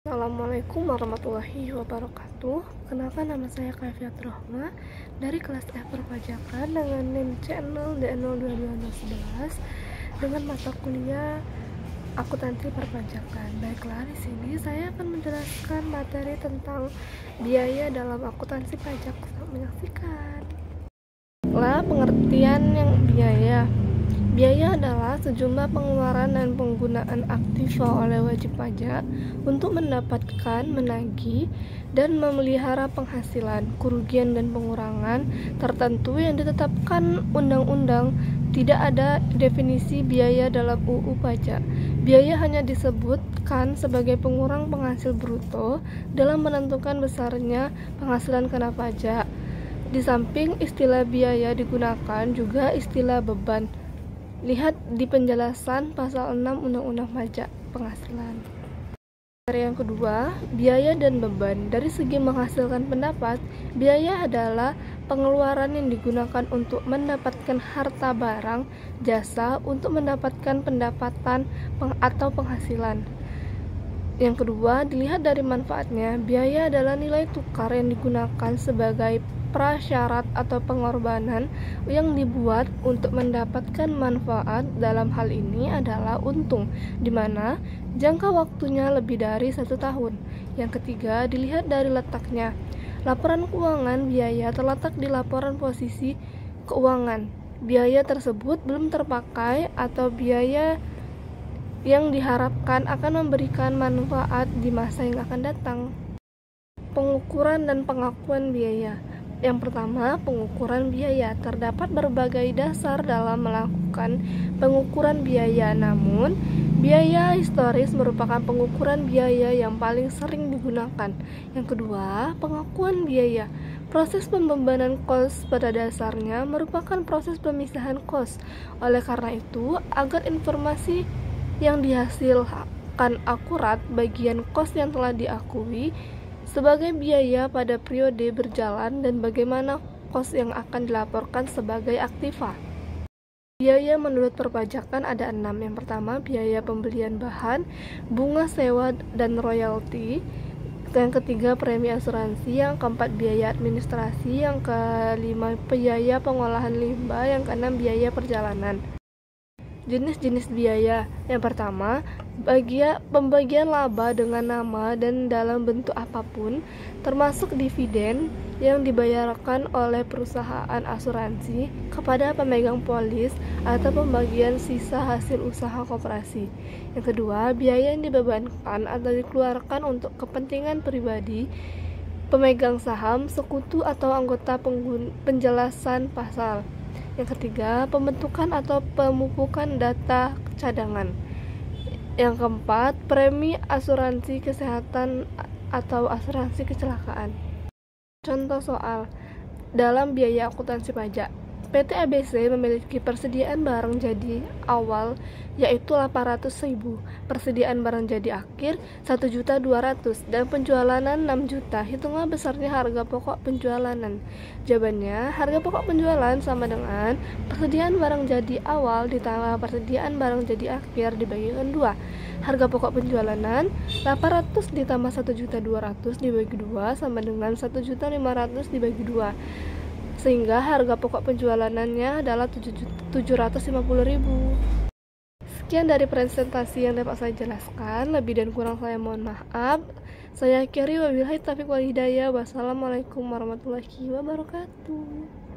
Assalamualaikum warahmatullahi wabarakatuh. Kenalkan, nama saya Kaviat Rohma dari kelas F perpajakan dengan NIM C0D02211 dengan mata kuliah akuntansi perpajakan. Baiklah, di sini saya akan menjelaskan materi tentang biaya dalam akuntansi pajak. Selamat menyaksikan. Pengertian yang biaya. Biaya adalah sejumlah pengeluaran dan penggunaan aktiva oleh wajib pajak untuk mendapatkan, menagih, dan memelihara penghasilan, kerugian, dan pengurangan tertentu yang ditetapkan undang-undang. Tidak ada definisi biaya dalam UU Pajak. Biaya hanya disebutkan sebagai pengurang penghasil bruto dalam menentukan besarnya penghasilan kena pajak. Di samping istilah biaya digunakan juga istilah beban. Lihat di penjelasan pasal 6 Undang-Undang Pajak Penghasilan. Yang kedua, biaya dan beban. Dari segi menghasilkan pendapat, biaya adalah pengeluaran yang digunakan untuk mendapatkan harta barang, jasa untuk mendapatkan pendapatan atau penghasilan. Yang kedua, dilihat dari manfaatnya. Biaya adalah nilai tukar yang digunakan sebagai prasyarat atau pengorbanan yang dibuat untuk mendapatkan manfaat. Dalam hal ini adalah untung, di mana jangka waktunya lebih dari 1 tahun. Yang ketiga, dilihat dari letaknya. Laporan keuangan biaya terletak di laporan posisi keuangan. Biaya tersebut belum terpakai atau biaya yang diharapkan akan memberikan manfaat di masa yang akan datang. Pengukuran dan pengakuan biaya. Yang pertama, pengukuran biaya. Terdapat berbagai dasar dalam melakukan pengukuran biaya, namun biaya historis merupakan pengukuran biaya yang paling sering digunakan. Yang kedua, pengakuan biaya. Proses pembebanan kos pada dasarnya merupakan proses pemisahan kos. Oleh karena itu, agar informasi yang dihasilkan akurat, bagian kos yang telah diakui sebagai biaya pada periode berjalan dan bagaimana kos yang akan dilaporkan sebagai aktiva. Biaya menurut perpajakan ada 6. Yang pertama, biaya pembelian bahan, bunga sewa dan royalti. Yang ketiga, premi asuransi. Yang keempat, biaya administrasi. Yang kelima, biaya pengolahan limbah. Yang keenam, biaya perjalanan. Jenis-jenis biaya. Yang pertama, pembagian laba dengan nama dan dalam bentuk apapun, termasuk dividen yang dibayarkan oleh perusahaan asuransi kepada pemegang polis atau pembagian sisa hasil usaha koperasi. Yang kedua, biaya yang dibebankan atau dikeluarkan untuk kepentingan pribadi, pemegang saham, sekutu atau anggota. Penjelasan pasal. Yang ketiga, pembentukan atau pemupukan data cadangan. Yang keempat, premi asuransi kesehatan atau asuransi kecelakaan. Contoh soal dalam biaya akuntansi pajak. PT ABC memiliki persediaan barang jadi awal yaitu 800.000, persediaan barang jadi akhir 1.200.000 dan penjualanan 6 juta. Hitunglah besarnya harga pokok penjualanan. Jawabannya, harga pokok penjualan sama dengan persediaan barang jadi awal ditambah persediaan barang jadi akhir dibagikan 2. Harga pokok penjualanan 800 ditambah 1.200.000 dibagi 2 sama dengan 1.500.000 dibagi 2. Sehingga harga pokok penjualanannya adalah 750.000. Sekian dari presentasi yang dapat saya jelaskan. Lebih dan kurang saya mohon maaf. Saya akhiri, wabillahi taufiq wal hidayah. Wassalamualaikum warahmatullahi wabarakatuh.